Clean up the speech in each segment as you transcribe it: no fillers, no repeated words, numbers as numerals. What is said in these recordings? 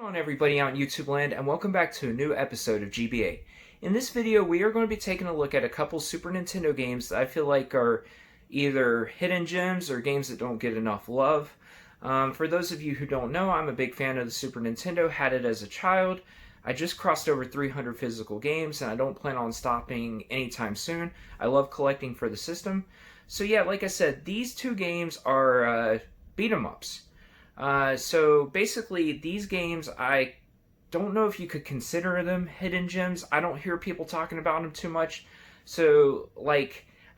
Going on, everybody out in YouTube land, and welcome back to a new episode of GBA. In this video we are going to be taking a look at a couple Super Nintendo games that I feel like are either hidden gems or games that don't get enough love. For those of you who don't know, I'm a big fan of the Super Nintendo, had it as a child. I just crossed over 300 physical games and I don't plan on stopping anytime soon. I love collecting for the system. So yeah, like I said, these two games are beat 'em ups. So basically these games, I don't know if you could consider them hidden gems. I don't hear people talking about them too much. So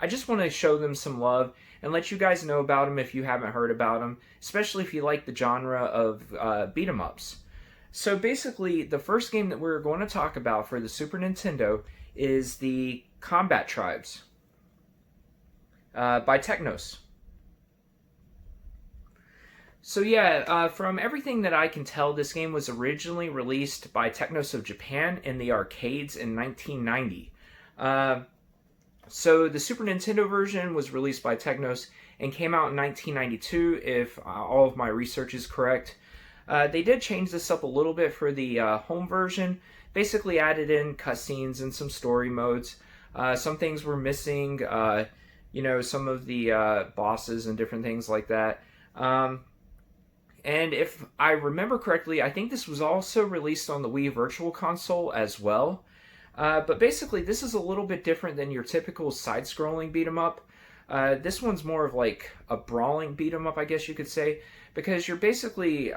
I just want to show them some love and let you guys know about them if you haven't heard about them, especially if you like the genre of beat 'em ups. So basically the first game that we're going to talk about for the Super Nintendo is the Combat Tribes by Technos. So yeah, from everything that I can tell, this game was originally released by Technos of Japan in the arcades in 1990. So the Super Nintendo version was released by Technos and came out in 1992, if all of my research is correct. They did change this up a little bit for the home version, basically added in cutscenes and some story modes. Some things were missing, some of the bosses and different things like that. And if I remember correctly, I think this was also released on the Wii Virtual Console as well. But basically, this is a little bit different than your typical side-scrolling beat-em-up. This one's more of like a brawling beat-em-up, I guess you could say, because you're basically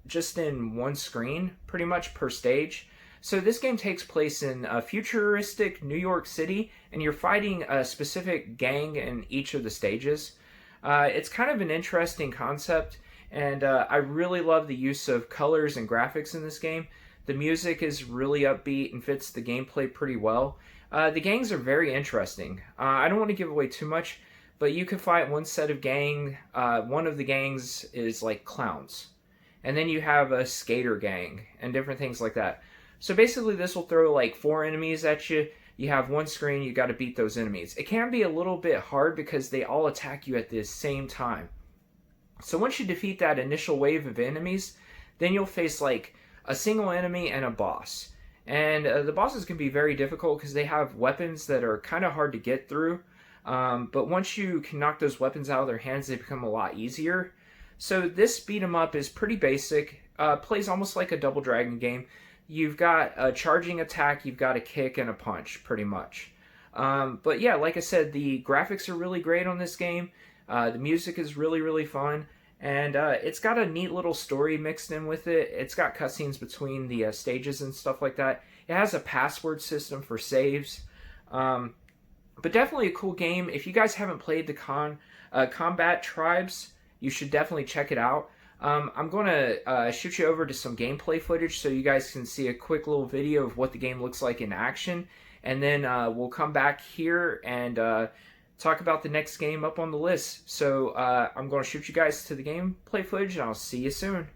just in one screen, pretty much per stage. So this game takes place in a futuristic New York City, and you're fighting a specific gang in each of the stages. It's kind of an interesting concept. And I really love the use of colors and graphics in this game. The music is really upbeat and fits the gameplay pretty well. The gangs are very interesting. I don't want to give away too much, but you can fight one set of gang. One of the gangs is like clowns. And then you have a skater gang and different things like that. So basically this will throw like 4 enemies at you. You have one screen, you got to beat those enemies. It can be a little bit hard because they all attack you at the same time. So once you defeat that initial wave of enemies, then you'll face like a single enemy and a boss. And the bosses can be very difficult because they have weapons that are kind of hard to get through. But once you can knock those weapons out of their hands, they become a lot easier. So this beat 'em up is pretty basic. Plays almost like a Double Dragon game. You've got a charging attack, you've got a kick and a punch, pretty much. But yeah, like I said, the graphics are really great on this game. The music is really, really fun, and it's got a neat little story mixed in with it. It's got cutscenes between the stages and stuff like that. It has a password system for saves, but definitely a cool game. If you guys haven't played the Combat Tribes, you should definitely check it out. I'm going to shoot you over to some gameplay footage so you guys can see a quick little video of what the game looks like in action, and then we'll come back here and talk about the next game up on the list. So I'm going to shoot you guys to the gameplay footage, and I'll see you soon.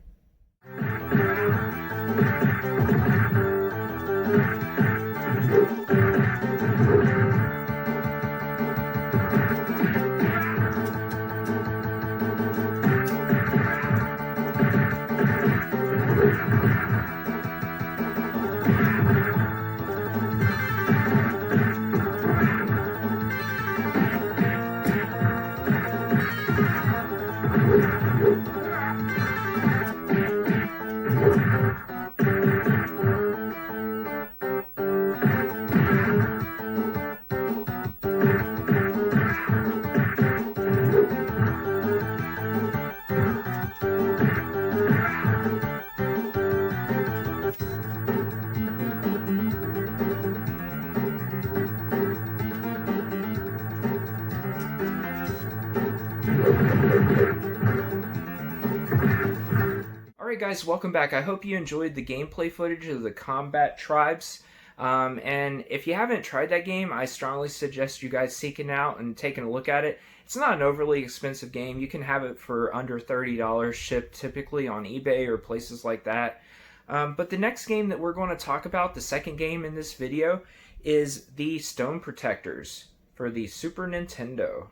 Alright guys, welcome back. I hope you enjoyed the gameplay footage of the Combat Tribes. And if you haven't tried that game, I strongly suggest you guys seeking out and taking a look at it. It's not an overly expensive game. You can have it for under $30 shipped typically on eBay or places like that. But the next game that we're going to talk about, the second game in this video, is the Stone Protectors for the Super Nintendo.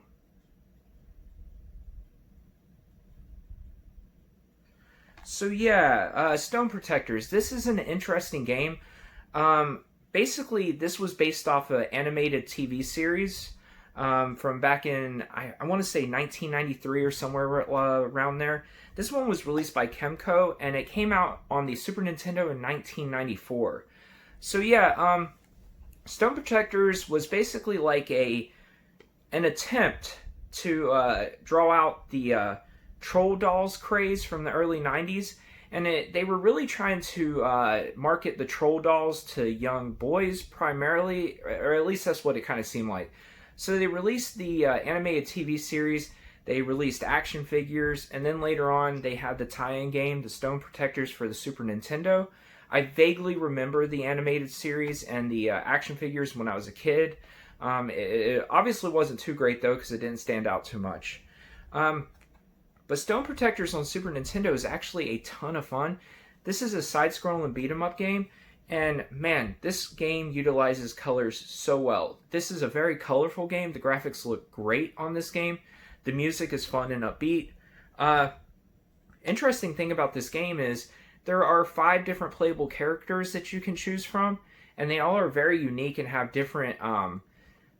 So yeah, Stone Protectors. This is an interesting game. Basically, this was based off an animated TV series from back in, I want to say 1993 or somewhere around there. This one was released by Kemco, and it came out on the Super Nintendo in 1994. So yeah, Stone Protectors was basically like an attempt to draw out the troll dolls craze from the early 90s. And they were really trying to market the troll dolls to young boys primarily, or at least that's what it kind of seemed like. So they released the animated TV series, they released action figures, and then later on they had the tie-in game, the Stone Protectors for the Super Nintendo. I vaguely remember the animated series and the action figures when I was a kid. It obviously wasn't too great though, because it didn't stand out too much. But Stone Protectors on Super Nintendo is actually a ton of fun. This is a side-scrolling beat-em-up game, and man, this game utilizes colors so well. This is a very colorful game. The graphics look great on this game. The music is fun and upbeat. Interesting thing about this game is there are 5 different playable characters that you can choose from, and they all are very unique and have different,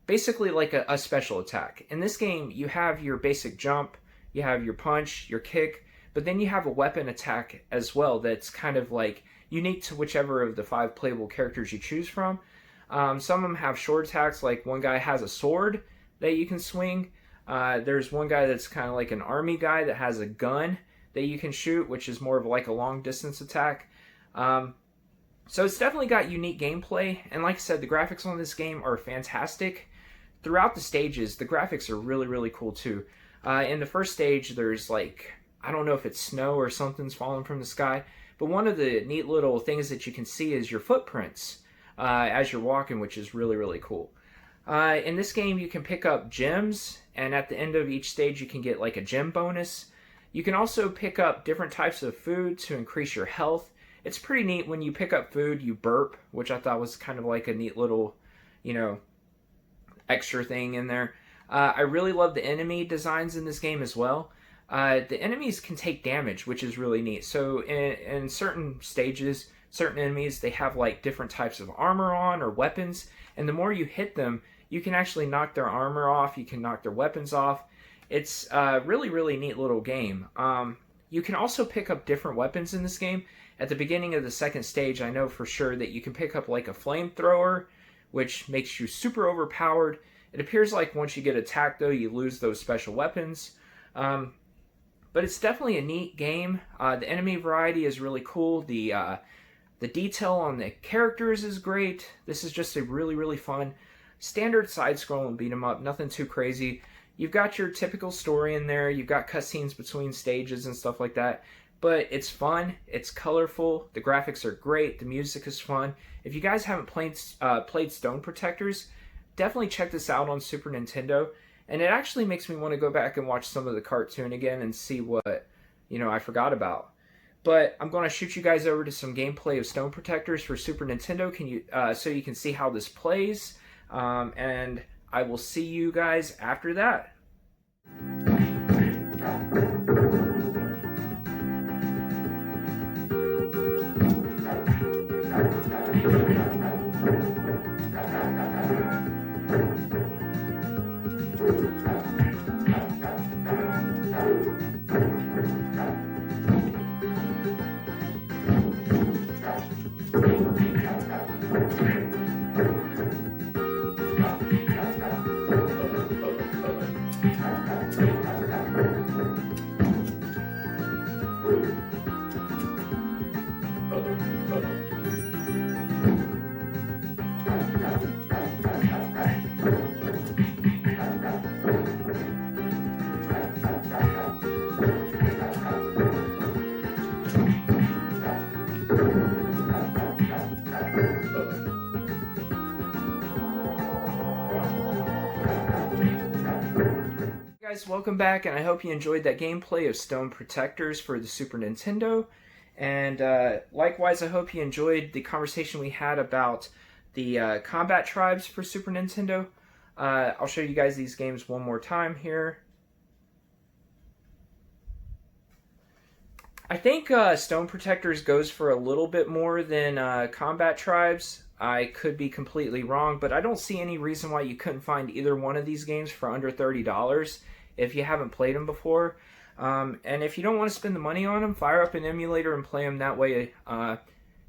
basically like a special attack. In this game, you have your basic jump, you have your punch, your kick, but then you have a weapon attack as well that's kind of like unique to whichever of the 5 playable characters you choose from. Some of them have short attacks, like one guy has a sword that you can swing. There's one guy that's kind of like an army guy that has a gun that you can shoot, which is more of like a long distance attack. So it's definitely got unique gameplay, and like I said, the graphics on this game are fantastic. Throughout the stages, the graphics are really, really cool too. In the first stage, there's like, I don't know if it's snow or something's falling from the sky, but one of the neat little things that you can see is your footprints as you're walking, which is really, really cool. In this game, you can pick up gems, and at the end of each stage, you can get like a gem bonus. You can also pick up different types of food to increase your health. It's pretty neat when you pick up food, you burp, which I thought was kind of like a neat little, extra thing in there. I really love the enemy designs in this game as well. The enemies can take damage, which is really neat. So in certain stages, certain enemies, they have like different types of armor on or weapons, and the more you hit them, you can actually knock their armor off, you can knock their weapons off. It's a really, really neat little game. You can also pick up different weapons in this game. At the beginning of the second stage, I know for sure that you can pick up like a flamethrower, which makes you super overpowered. It appears like once you get attacked, though, you lose those special weapons. But it's definitely a neat game. The enemy variety is really cool. The detail on the characters is great. This is just a really, really fun standard side-scrolling beat-em-up. Nothing too crazy. You've got your typical story in there. You've got cutscenes between stages and stuff like that. But it's fun. It's colorful. The graphics are great. The music is fun. If you guys haven't played Stone Protectors, definitely check this out on Super Nintendo. And it actually makes me want to go back and watch some of the cartoon again and see what, I forgot about. But I'm going to shoot you guys over to some gameplay of Stone Protectors for Super Nintendo so you can see how this plays. And I will see you guys after that. Guys, welcome back, and I hope you enjoyed that gameplay of Stone Protectors for the Super Nintendo. And likewise, I hope you enjoyed the conversation we had about the combat tribes for Super Nintendo. I'll show you guys these games one more time here. I think Stone Protectors goes for a little bit more than Combat Tribes. I could be completely wrong, but I don't see any reason why you couldn't find either one of these games for under $30 if you haven't played them before. And if you don't want to spend the money on them, fire up an emulator and play them that way.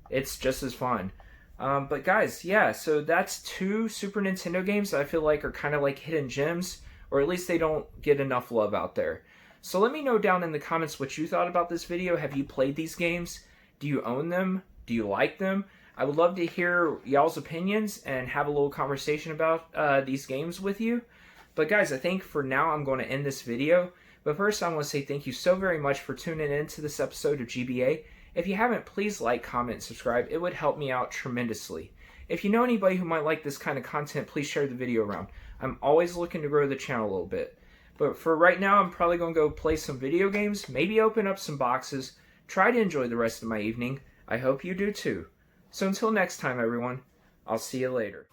It's just as fun. But guys, yeah, so that's two Super Nintendo games that I feel like are kind of like hidden gems, or at least they don't get enough love out there. So let me know down in the comments what you thought about this video. Have you played these games? Do you own them? Do you like them? I would love to hear y'all's opinions and have a little conversation about these games with you. But guys, I think for now I'm going to end this video. But first I want to say thank you so very much for tuning in to this episode of GBA. If you haven't, please like, comment, and subscribe. It would help me out tremendously. If you know anybody who might like this kind of content, please share the video around. I'm always looking to grow the channel a little bit. But for right now, I'm probably going to go play some video games, maybe open up some boxes, try to enjoy the rest of my evening. I hope you do too. So until next time, everyone, I'll see you later.